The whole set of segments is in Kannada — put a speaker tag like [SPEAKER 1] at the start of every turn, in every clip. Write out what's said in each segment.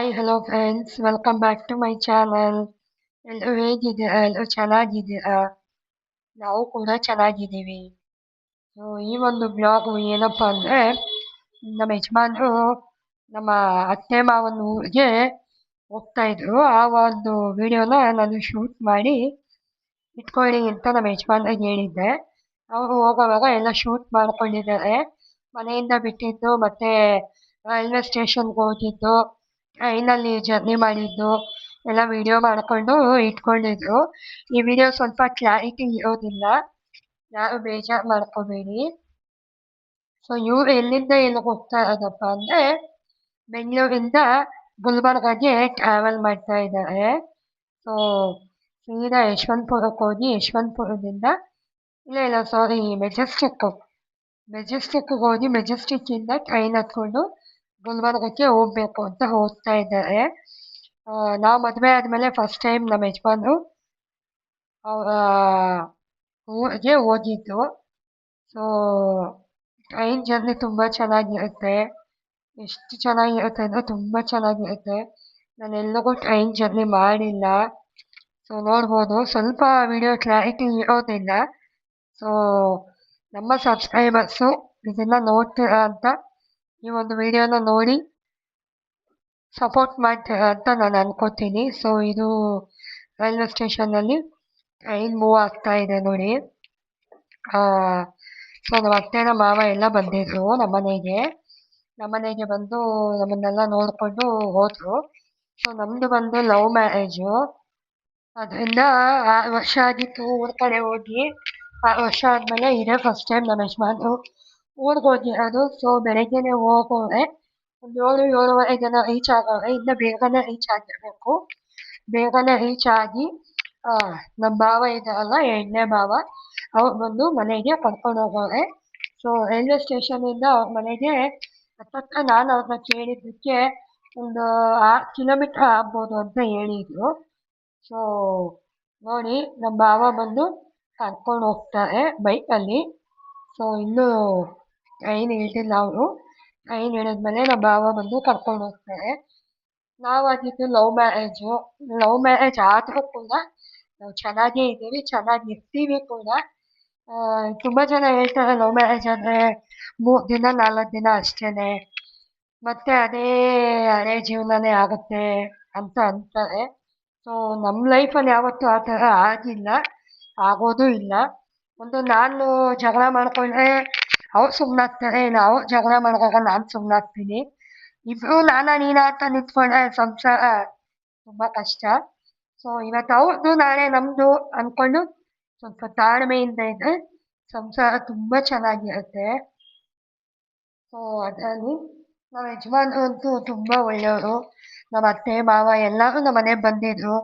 [SPEAKER 1] Hi hello friends, welcome back to my channel. ಎಲ್ಲರೂ ಹೇಗಿದ್ದೀರಾ? ಎಲ್ಲರೂ ಚೆನ್ನಾಗಿದ್ದೀರಾ? ನಾವು ಕೂಡ ಚೆನ್ನಾಗಿದ್ದೀವಿ. ಸೊ ಈ ಒಂದು ಬ್ಲಾಗು ಏನಪ್ಪ ಅಂದರೆ, ನಮ್ಮ ಯಜಮಾನ್ರು ನಮ್ಮ ಅತ್ತೆ ಮಾವನ ಊರಿಗೆ ಹೋಗ್ತಾ ಇದ್ರು. ಆ ಒಂದು ವಿಡಿಯೋನ ನಾನು ಶೂಟ್ ಮಾಡಿ ಇಟ್ಕೊಳ್ಳಿ ಅಂತ ನಮ್ಮ ಯಜಮಾನ್ರಿಗೆ ಹೇಳಿದ್ದೆ. ಅವರು ಹೋಗೋವಾಗ ಎಲ್ಲ ಶೂಟ್ ಮಾಡ್ಕೊಂಡಿದ್ದಾರೆ. ಮನೆಯಿಂದ ಬಿಟ್ಟಿದ್ದು, ಮತ್ತೆ ರೈಲ್ವೆ ಸ್ಟೇಷನ್ಗೆ ಹೋಗಿದ್ದು, ಟ್ರೈನಲ್ಲಿ ಜರ್ನಿ ಮಾಡಿದ್ದು ಎಲ್ಲ ವಿಡಿಯೋ ಮಾಡಿಕೊಂಡು ಇಟ್ಕೊಂಡಿದ್ರು. ಈ ವಿಡಿಯೋ ಸ್ವಲ್ಪ ಕ್ಲಾರಿಟಿ ಇರೋದಿಲ್ಲ, ಯಾರು ಬೇಜಾರು ಮಾಡ್ಕೋಬೇಡಿ. ಸೊ ಇವರು ಎಲ್ಲಿಂದ ಎಲ್ಲಿಗೆ ಹೋಗ್ತಾ ಇರೋದಪ್ಪ ಅಂದರೆ, ಬೆಂಗಳೂರಿಂದ ಗುಲ್ಬರ್ಗಾಗೆ ಟ್ರಾವೆಲ್ ಮಾಡ್ತಾ ಇದ್ದಾರೆ. ಸೊ ಸೀದಾ ಯಶವಂತಪುರಕ್ಕೆ ಹೋಗಿ ಯಶವಂತಪುರದಿಂದ ಇಲ್ಲ ಸಾರಿ ಮೆಜೆಸ್ಟಿಕ್ಗೆ ಹೋಗಿ ಮೆಜೆಸ್ಟಿಕ್ಕಿಂದ ಟ್ರೈನ್ ಹತ್ಕೊಂಡು ಗುಲ್ಬರ್ಗಕ್ಕೆ ಹೋಗ್ಬೇಕು ಅಂತ ಹೋಗ್ತಾ ಇದ್ದಾರೆ. ನಾವು ಮದುವೆ ಆದಮೇಲೆ ಫಸ್ಟ್ ಟೈಮ್ ನಮ್ಮ ಯಜಮಾನ್ರು ಅವರ ಊರಿಗೆ ಹೋಗಿದ್ದು. ಸೊ ಟ್ರೈನ್ ಜರ್ನಿ ತುಂಬ ಚೆನ್ನಾಗಿರುತ್ತೆ. ಎಷ್ಟು ಚೆನ್ನಾಗಿರುತ್ತೆ ಅಂದರೆ ತುಂಬ ಚೆನ್ನಾಗಿರುತ್ತೆ. ನಾನು ಎಲ್ಲಿಗೂ ಟ್ರೈನ್ ಜರ್ನಿ ಮಾಡಿಲ್ಲ. ಸೊ ನೋಡ್ಬೋದು, ಸ್ವಲ್ಪ ವಿಡಿಯೋ ಕ್ಲಾರಿಟಿ ಇರೋದಿಲ್ಲ. ಸೊ ನಮ್ಮ ಸಬ್ಸ್ಕ್ರೈಬರ್ಸು ಇದನ್ನು ನೋಡ್ತೀರಾ ಅಂತ, ಈ ಒಂದು ವಿಡಿಯೋನ ನೋಡಿ ಸಪೋರ್ಟ್ ಮಾಡ್ತೀರಾ ಅಂತ ನಾನು ಅನ್ಕೋತೀನಿ. ಸೊ ಇದು ರೈಲ್ವೆ ಸ್ಟೇಷನ್ನಲ್ಲಿ ಟ್ರೈನ್ ಮೂವ್ ಆಗ್ತಾ ಇದೆ ನೋಡಿ. ಸೊ ನಮ್ಮ ಅತ್ತೆನ ಮಾವ ಎಲ್ಲ ಬಂದಿದ್ರು ನಮ್ಮನೆಗೆ ಬಂದು ನಮ್ಮನ್ನೆಲ್ಲ ನೋಡಿಕೊಂಡು ಹೋದರು. ಸೊ ನಮ್ಮದು ಬಂದು ಲವ್ ಮ್ಯಾರೇಜು. ಅದರಿಂದ 6 ವರ್ಷ ಆಗಿತ್ತು ಊರ ಕಡೆ ಹೋಗಿ. 6 ವರ್ಷ ಆದಮೇಲೆ ಇದೇ ಫಸ್ಟ್ ಟೈಮ್ ನಮ್ಮ ಯಜಮಾನ್ರು ಊರಿಗೆ ಹೋಗಿರೋದು. ಸೊ ಬೆಳಗ್ಗೆನೇ ಹೋಗೋರೆ, ಒಂದು 7-7:30 ಜನ ರೀಚ್ ಆಗೋರೆ. ಇನ್ನು ಬೇಗನೆ ರೀಚ್ ಆಗಿರಬೇಕು. ಬೇಗನೆ ರೀಚ್ ಆಗಿ ನಮ್ಮ ಭಾವ ಇದ್ದಾರಲ್ಲ, 2ನೇ ಭಾವ, ಅವ್ರು ಬಂದು ಮನೆಗೆ ಕರ್ಕೊಂಡು ಹೋಗೋರೆ. ಸೊ ರೈಲ್ವೆ ಸ್ಟೇಷನಿಂದ ಅವ್ರ ಮನೆಗೆ ಹತ್ತತ್ರ ನಾನು ಅವ್ರನ್ನ ಕೇಳಿದ್ದಕ್ಕೆ ಒಂದು 6 ಕಿಲೋಮೀಟ್ರ್ ಆಗ್ಬೋದು ಅಂತ ಹೇಳಿದ್ರು. ಸೊ ನೋಡಿ, ನಮ್ಮ ಭಾವ ಬಂದು ಕರ್ಕೊಂಡು ಹೋಗ್ತಾರೆ ಬೈಕಲ್ಲಿ. ಸೊ ಇನ್ನೂ ಟ್ರೈನ್ ಇಳಿದಿಲ್ಲ ಅವರು. ಟ್ರೈನ್ ಇಳಿದ್ಮೇಲೆ ನಮ್ಮ ಭಾವ ಬಂದು ಕರ್ಕೊಂಡು ಹೋಗ್ತಾರೆ. ನಾವಾಗಿದ್ದು ಲವ್ ಮ್ಯಾರೇಜ್ ಆದರೂ ಕೂಡ ನಾವು ಚೆನ್ನಾಗೇ ಇದ್ದೀವಿ, ಚೆನ್ನಾಗಿರ್ತೀವಿ ಕೂಡ. ತುಂಬ ಜನ ಹೇಳ್ತಾರೆ ಲವ್ ಮ್ಯಾರೇಜ್ ಅಂದರೆ 3 ದಿನ 4 ದಿನ ಅಷ್ಟೇ, ಮತ್ತೆ ಅದೇ ಹಳೆ ಜೀವನನೇ ಆಗುತ್ತೆ ಅಂತ ಅಂತಾರೆ. ಸೊ ನಮ್ಮ ಲೈಫಲ್ಲಿ ಯಾವತ್ತೂ ಆ ಥರ ಆಗಿಲ್ಲ, ಆಗೋದೂ ಇಲ್ಲ. ಒಂದು ನಾನು ಜಗಳ ಮಾಡ್ಕೊಂಡ್ರೆ ಅವ್ರು ಸುಮ್ಮನಾಗ್ತಾರೆ, ಇಲ್ಲ ಅವ್ರು ಜಗಳ ಮಾಡಿದಾಗ ನಾನು ಸುಮ್ಮನಾಗ್ತೀನಿ. ಇಬ್ಬರು ನಾನಾ ನೀನಾ ಅಂತ ನಿಂತ್ಕೊಂಡ್ರೆ ಸಂಸಾರ ತುಂಬ ಕಷ್ಟ. ಸೊ ಇವತ್ತು ಅವ್ರದ್ದು ನಾಳೆ ನಮ್ಮದು ಅಂದ್ಕೊಂಡು ಸ್ವಲ್ಪ ತಾಳ್ಮೆಯಿಂದ ಇದ್ದರೆ ಸಂಸಾರ ತುಂಬ ಚೆನ್ನಾಗಿರುತ್ತೆ. ಸೊ ಅದರಲ್ಲಿ ನಮ್ಮ ಯಜಮಾನ್ರು ಅಂತೂ ತುಂಬ ಒಳ್ಳೆಯವರು. ನಮ್ಮ ಅತ್ತೆ ಮಾವ ಎಲ್ಲರೂ ನಮ್ಮ ಮನೆಗೆ ಬಂದಿದ್ರು.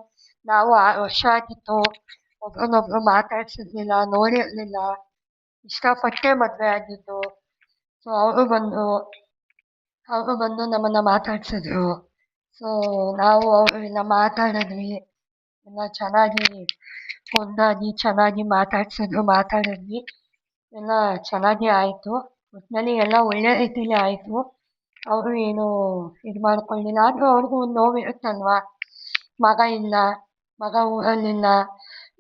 [SPEAKER 1] ನಾವು 6 ವರ್ಷ ಆಗಿತ್ತು ಒಬ್ರನ್ನೊಬ್ರು ಮಾತಾಡ್ಸಿರ್ಲಿಲ್ಲ, ನೋಡಿರಲಿಲ್ಲ, ಇಷ್ಟಪಟ್ಟೆ ಮದುವೆ ಆಗಿದ್ದು. ಸೊ ಅವರು ಬಂದು ನಮ್ಮನ್ನು ಮಾತಾಡ್ಸಿದ್ರು. ಸೊ ನಾವು ಎಲ್ಲ ಮಾತಾಡಿದ್ವಿ, ಎಲ್ಲ ಚೆನ್ನಾಗಿ ಒಂದಾಗಿ ಚೆನ್ನಾಗಿ ಮಾತಾಡಿದ್ವಿ, ಎಲ್ಲ ಚೆನ್ನಾಗಿ ಆಯಿತು. ಒಟ್ಟಿನಲ್ಲಿ ಎಲ್ಲ ಒಳ್ಳೆ ರೀತಿಯಲ್ಲಿ ಆಯಿತು. ಅವರು ಏನು ಇದು ಮಾಡ್ಕೊಳ್ಳಿಲ್ಲ. ಆದರೂ ಅವ್ರಿಗೂ ಒಂದು ನೋವಿರುತ್ತಲ್ವಾ, ಮಗ ಇಲ್ಲ, ಮಗ ಊರಲ್ಲಿಲ್ಲ,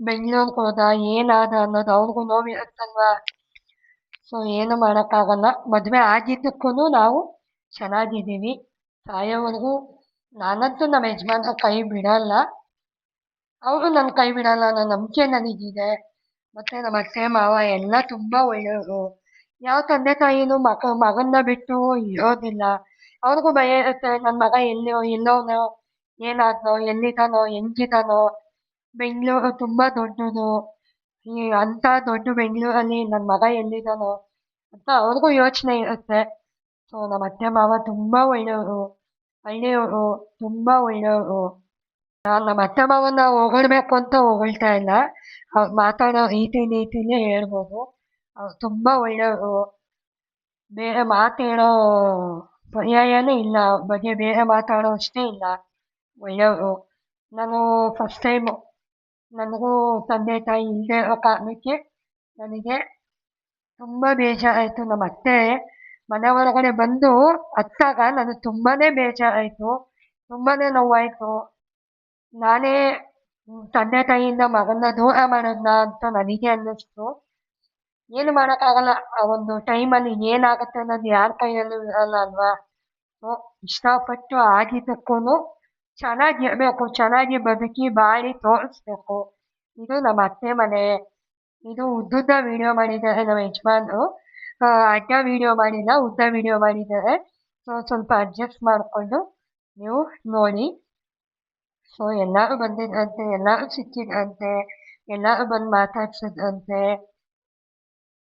[SPEAKER 1] ಬೆಂಗಳೂರಿಗೆ ಹೋದ, ಏನಾದ ಅನ್ನೋದು ಅವ್ರಿಗೂ ನೋವಿರುತ್ತಲ್ವಾ. ಸೊ ಏನು ಮಾಡೋಕ್ಕಾಗಲ್ಲ. ಮದುವೆ ಆಗಿದ್ದಕ್ಕೂ ನಾವು ಚೆನ್ನಾಗಿದ್ದೀವಿ. ಸಾಯೋವರೆಗೂ ನಾನಂತೂ ನಮ್ಮ ಯಜಮಾನ್ರ ಕೈ ಬಿಡಲ್ಲ, ಅವರು ನನ್ನ ಕೈ ಬಿಡಲ್ಲ ಅನ್ನೋ ನಂಬಿಕೆ ನನಗಿದೆ. ಮತ್ತು ನಮ್ಮ ಅತ್ತೆ ಮಾವ ಎಲ್ಲ ತುಂಬ ಒಳ್ಳೆಯವರು. ಯಾವ ತಂದೆ ತಾಯಿನೂ ಮಗನ್ನ ಬಿಟ್ಟು ಇರೋದಿಲ್ಲ. ಅವ್ರಿಗೂ ಭಯ ಇರುತ್ತೆ, ನನ್ನ ಮಗ ಎಲ್ಲೋನೋ, ಏನಾದನೋ, ಎಲ್ಲಿದ್ದಾನೋ, ಹೆಂಗಿದ್ದಾನೋ. ಬೆಂಗಳೂರು ತುಂಬ ದೊಡ್ಡದು, ಅಂಥ ದೊಡ್ಡ ಬೆಂಗಳೂರಲ್ಲಿ ನನ್ನ ಮಗ ಎಲ್ಲಿದ್ದಾನೋ ಅಂತ ಅವ್ರಿಗೂ ಯೋಚನೆ ಇರುತ್ತೆ. ಸೊ ನಮ್ಮ ಅತ್ತೆ ಮಾವ ತುಂಬ ಒಳ್ಳೆಯವರು, ಹಳ್ಳಿಯವರು, ತುಂಬ ಒಳ್ಳೆಯವರು. ನಾನು ನಮ್ಮ ಅತ್ತೆ ಮಾವನ್ನ ಹೊಗಳ್ಬೇಕು ಅಂತ ಹೊಗಳ್ತಾ ಇಲ್ಲ, ಅವ್ರು ಮಾತಾಡೋ ರೀತಿನೇ ಹೇಳ್ಬೋದು. ಅವ್ರು ತುಂಬ ಒಳ್ಳೆಯವರು, ಬೇರೆ ಮಾತು ಹೇಳೋ ಪರ್ಯಾಯನೇ ಇಲ್ಲ, ಅವ್ರ ಬಗ್ಗೆ ಬೇರೆ ಮಾತಾಡೋ ಅಷ್ಟೇ ಇಲ್ಲ, ಒಳ್ಳೆಯವರು. ನಾನು ಫಸ್ಟ್ ಟೈಮು, ನನಗೂ ತಂದೆ ತಾಯಿ ಇಲ್ಲದೆ ಇರೋ ಕಾರಣಕ್ಕೆ ನನಗೆ ತುಂಬ ಬೇಜಾರಾಯಿತು. ನಮ್ಮ ಅತ್ತೆ ಮನೆ ಒಳಗಡೆ ಬಂದು ಹತ್ತಾಗ ನನಗೆ ತುಂಬಾ ಬೇಜಾರಾಯಿತು. ತುಂಬಾನೇ ನೋವಾಯ್ತು. ನಾನೇ ತಂದೆ ತಾಯಿಯಿಂದ ಮಗನ್ನ ದೂರ ಮಾಡೋದ್ನ ಅಂತ ನನಗೆ ಅನ್ನಿಸ್ತು. ಏನು ಮಾಡೋಕ್ಕಾಗಲ್ಲ. ಆ ಒಂದು ಟೈಮಲ್ಲಿ ಏನಾಗುತ್ತೆ ಅನ್ನೋದು ಯಾರ ಕೈಯಲ್ಲೂ ಇರಲ್ಲ ಅಲ್ವಾ? ಸೊ ಇಷ್ಟಪಟ್ಟು ಆಗಿದ್ದಕ್ಕೂ ಚೆನ್ನಾಗಿರ್ಬೇಕು, ಚೆನ್ನಾಗಿ ಬದುಕಿ ಬಾಳಿ ತೋರಿಸ್ಬೇಕು. ಇದು ನಮ್ಮ ಅತ್ತೆ ಮನೆ. ಇದು ಉದ್ದುದ್ದ ವಿಡಿಯೋ ಮಾಡಿದ್ದಾರೆ ನಮ್ಮ ಯಜಮಾನ್ರು. ಅಡ್ಡ ವಿಡಿಯೋ ಮಾಡಿಲ್ಲ, ಉದ್ದ ವಿಡಿಯೋ ಮಾಡಿದ್ದಾರೆ. ಸೊ ಸ್ವಲ್ಪ ಅಡ್ಜಸ್ಟ್ ಮಾಡಿಕೊಂಡು ನೀವು ನೋಡಿ. ಸೊ ಎಲ್ಲರೂ ಬಂದಿದ್ರಂತೆ, ಎಲ್ಲರೂ ಸಿಕ್ಕಿದ್ರಂತೆ, ಎಲ್ಲರೂ ಬಂದು ಮಾತಾಡ್ಸಿದ್ರಂತೆ,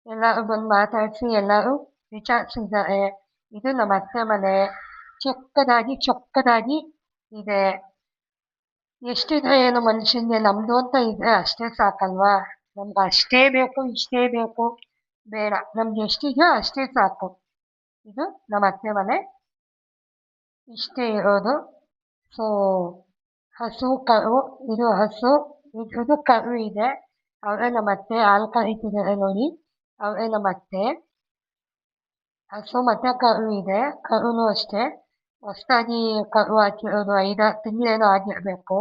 [SPEAKER 1] ಎಲ್ಲರೂ ಬಂದು ಮಾತಾಡಿಸಿ ಎಲ್ಲರೂ ವಿಚಾರಿಸಿದ್ದಾರೆ. ಇದು ನಮ್ಮ ಅತ್ತೆ ಮನೆ. ಚೊಕ್ಕದಾಗಿ ಇದೆ. ಎಷ್ಟಿದ್ರೆ ಏನು ಮನುಷ್ಯನಿಗೆ, ನಮ್ದು ಅಂತ ಇದ್ರೆ ಅಷ್ಟೇ ಸಾಕಲ್ವಾ? ನಮ್ಗೆ ಅಷ್ಟೇ ಬೇಕು, ಇಷ್ಟೇ ಬೇಕು ಬೇಡ. ನಮ್ಗೆ ಎಷ್ಟಿದೆಯೋ ಅಷ್ಟೇ ಸಾಕು. ಇದು ನಮ್ಮ ಅತ್ತೆ ಮನೆ. ಇಷ್ಟೇ ಇರೋದು. ಸೊ ಹಸು ಕರು, ಇದು ಹಸು, ಇದು ಕರು ಇದೆ. ಅವರೇ ನಮ್ಮ ಅತ್ತೆ. ಹಾಲು ಕರೀತಿದ್ದಾರೆ ನೋಡಿ, ಅವರೇ ನಮ್ಮ ಅತ್ತೆ. ಹಸು ಮತ್ತೆ ಕರು ಇದೆ. ಕರುನು ಅಷ್ಟೇ ಹೊಸದಾಗಿ ಕರು ಹಾಕಿರೋದು, 5-6 ತಿಂಗಳೇನೋ ಆಗಿರಬೇಕು.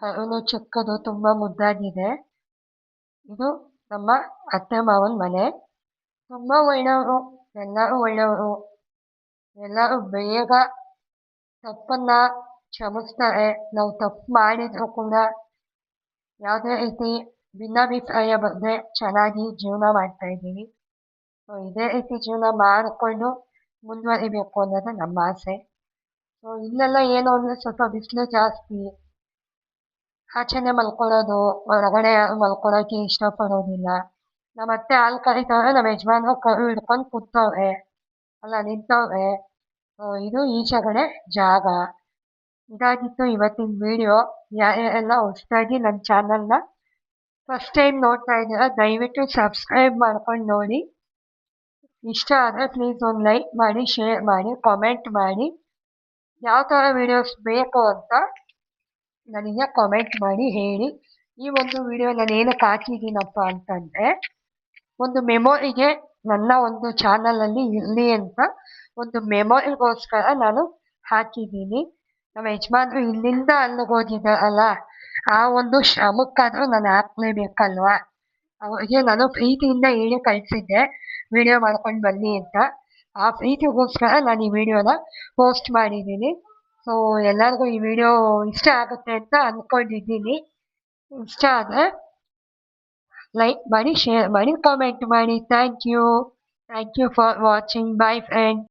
[SPEAKER 1] ಕರುನು ಚಿಕ್ಕದು, ತುಂಬ ಮುದ್ದಾಗಿದೆ. ಇದು ನಮ್ಮ ಅತ್ತೆ ಮಾವನ ಮನೆ. ತುಂಬ ಒಳ್ಳೆಯವರು, ಎಲ್ಲರೂ ಒಳ್ಳೆಯವರು. ಎಲ್ಲರೂ ಬೇಗ ತಪ್ಪನ್ನ ಕ್ಷಮಿಸ್ತಾರೆ. ನಾವು ತಪ್ಪು ಮಾಡಿದ್ರು ಕೂಡ ಯಾವುದೇ ರೀತಿ ಭಿನ್ನಾಭಿಪ್ರಾಯ ಬರದೆ ಚೆನ್ನಾಗಿ ಜೀವನ ಮಾಡ್ತಾ ಇದ್ದೀವಿ. ಸೊ ಇದೇ ರೀತಿ ಜೀವನ ಮಾಡಿಕೊಂಡು ಮುಂದುವರಿಬೇಕು ಅನ್ನೋದು ನಮ್ಮ ಆಸೆ. ಸೊ ಇಲ್ಲೆಲ್ಲ ಏನು ಅಂದರೆ ಸ್ವಲ್ಪ ಬಿಸಿಲು ಜಾಸ್ತಿ. ಆಚೆನೆ ಮಲ್ಕೊಳ್ಳೋದು, ಹೊರಗಡೆ ಯಾರು ಮಲ್ಕೊಳ್ಳೋಕೆ ಇಷ್ಟಪಡೋದಿಲ್ಲ. ನಮ್ಮ ಅತ್ತೆ ಹಾಲು ಕರೀತವ್ರೆ, ನಮ್ಮ ಯಜಮಾನ್ರು ಕರು ಹಿಡ್ಕೊಂಡು ಕೂತವ್ರೆ, ಅಲ್ಲ ನಿಂತವ್ರೆ. ಇದು ಈಚೆಗಡೆ ಜಾಗ. ಇದಾಗಿತ್ತು ಇವತ್ತಿನ ವಿಡಿಯೋ. ಯಾರೆಲ್ಲ ಹೊಸದಾಗಿ ನನ್ನ ಚಾನಲ್ನ ಫಸ್ಟ್ ಟೈಮ್ ನೋಡ್ತಾ ಇದ್ದೀರಾ, ದಯವಿಟ್ಟು ಸಬ್ಸ್ಕ್ರೈಬ್ ಮಾಡ್ಕೊಂಡು ನೋಡಿ. ಇಷ್ಟ ಆದರೆ ಪ್ಲೀಸ್ ಒಂದು ಲೈಕ್ ಮಾಡಿ, ಶೇರ್ ಮಾಡಿ, ಕಾಮೆಂಟ್ ಮಾಡಿ. ಯಾವ ಥರ ವಿಡಿಯೋಸ್ ಬೇಕು ಅಂತ ನನಗೆ ಕಾಮೆಂಟ್ ಮಾಡಿ ಹೇಳಿ. ಈ ಒಂದು ವಿಡಿಯೋ ನಾನು ಏನಕ್ಕೆ ಹಾಕಿದ್ದೀನಪ್ಪ ಅಂತಂದರೆ, ಒಂದು ಮೆಮೊರಿಗೆ ನನ್ನ ಒಂದು ಚಾನಲಲ್ಲಿ ಇರಲಿ ಅಂತ ಒಂದು ಮೆಮೊರಿಗೋಸ್ಕರ ನಾನು ಹಾಕಿದ್ದೀನಿ. ನಮ್ಮ ಯಜಮಾನ್ರು ಇಲ್ಲಿಂದ ಅಲ್ಲಿಗೆ ಹೋಗಿದ್ದಾರಲ್ಲ, ಆ ಒಂದು ಶ್ರಮಕ್ಕಾದರೂ ನಾನು ಹಾಕ್ಲೇಬೇಕಲ್ವಾ? ಅವ್ರಿಗೆ ನಾನು ಪ್ರೀತಿಯಿಂದ ಹೇಳಿ ಕಳಿಸಿದ್ದೆ ವಿಡಿಯೋ ಮಾಡ್ಕೊಂಡು ಬನ್ನಿ ಅಂತ. ಆ ಪ್ರೀತಿಗೋಸ್ಕರ ನಾನು ಈ ವಿಡಿಯೋನ ಪೋಸ್ಟ್ ಮಾಡಿದ್ದೀನಿ. ಸೊ ಎಲ್ಲರಿಗೂ ಈ ವಿಡಿಯೋ ಇಷ್ಟ ಆಗುತ್ತೆ ಅಂತ ಅಂದ್ಕೊಂಡಿದ್ದೀನಿ. ಇಷ್ಟ ಆದರೆ ಲೈಕ್ ಮಾಡಿ, ಶೇರ್ ಮಾಡಿ, ಕಾಮೆಂಟ್ ಮಾಡಿ. Thank you for watching. Bye friend.